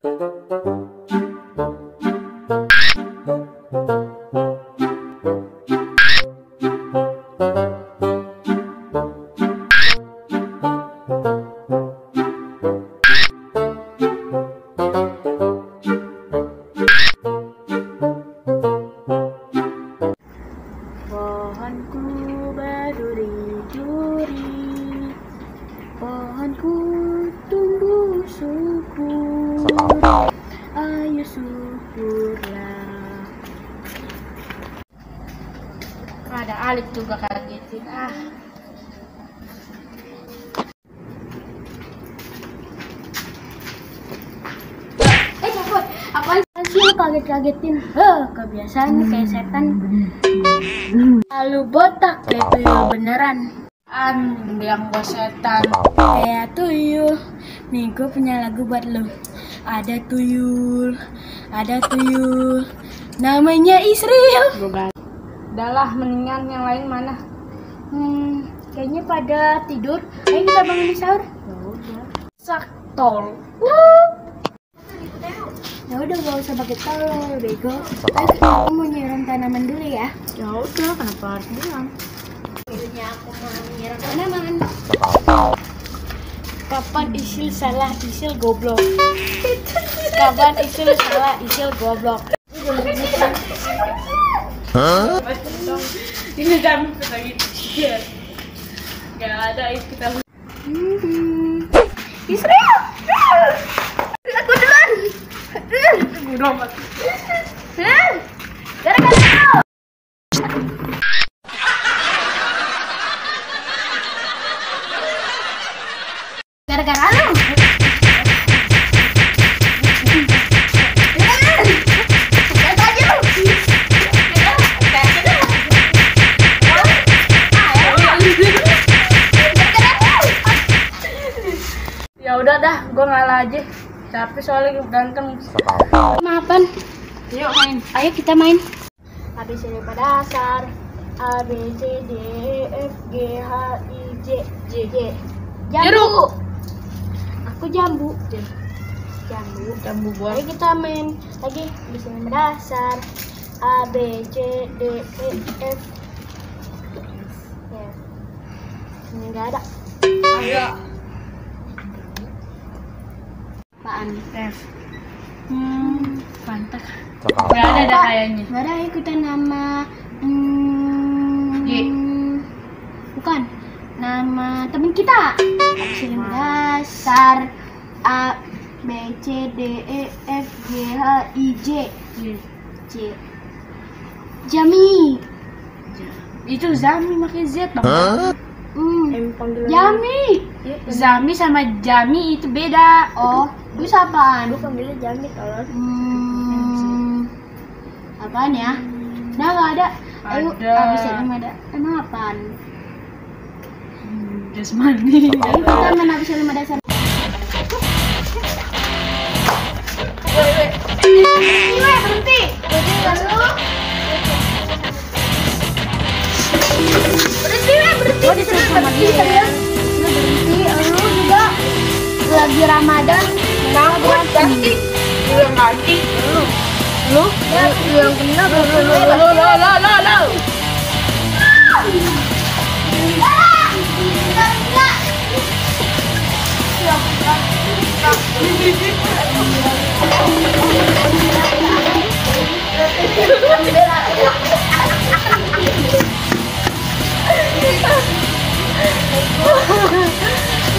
Pohonku berduri-duri, pohonku tumbuh subur, ayo syukurlah. Ada Alif juga kagetin Cepet, apaan sih lu kaget-kagetin? Kebiasaannya kayak setan. Lalu botak kayak tuyul beneran. Bilang gua setan. Kayak tuyul. Nih gue punya lagu buat lu. Ada tuyul, namanya Israel. Udahlah, mendingan yang lain mana? Kayaknya pada tidur. Ayo kita bangun sahur. Saktol. Ya udah gak usah pakai telur, bego. Aku mau nyiram tanaman dulu ya. Ya udah, kenapa harus bilang? Akhirnya aku mau nyiram tanaman. Kapan Isil salah, Isil goblok. Kapan Isil salah, Isil goblok. Ini jam lagi. Gak ada itu kita. Israel! Aku duluan! Udah mati. Gara-gara lu! Ya udah dah, gue ngalah aja. Capek soalnya ganteng. Maafan. Yuk main. Ayo kita main. ABC pada dasar. A B C D E F G H I J J. Jambu. Aku jambu. Jambu buah. Ayo kita main lagi. ABC pada dasar. A B C D E F. Ya. Ini enggak ada. Ayo. Apaan? F. Pantak. Gak ada kayaknya. Gak ada, ikutan nama G. Bukan. Nama temen kita. Absen dasar A B C D E F G H I J J. Jami. Itu Zami pakai Z bang. Jami. Zami sama Jami itu beda. Oh, itu apaan? Gue panggilnya Jami kalau. Apaan ya? Udah nggak ada. Ayo, Ada. abis ini ada. Emang apaan? Jasmani. Ayo kita main abis lima dasar. Berhenti. Berhenti sama dia ya. Lu juga lagi Ramadan. Ngangkut ganti. Yang ganti. Lu yang kena lu.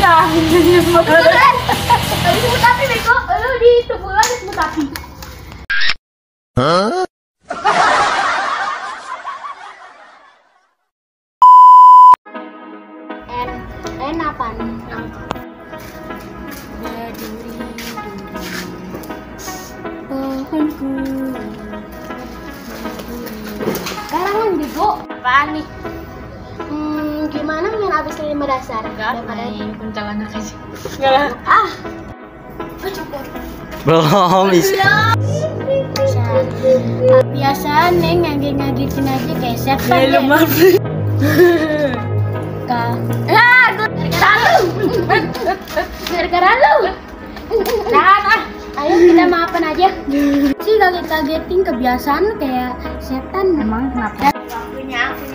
Ya, habis mutapi bego, lu di tubuh habis mutapi. N apaan? Pohonku. Karangan bego. Apaan nih? Gimana main abis lima dasar? Enggak, main kuntilanak aja. Belum bisa. Biasa neng ngagitin aja kayak setan ya. Gara-gara lu. Ayo kita aja. Sih kaget-kagetin kebiasaan kayak setan. Emang kenapa? Waktunya aku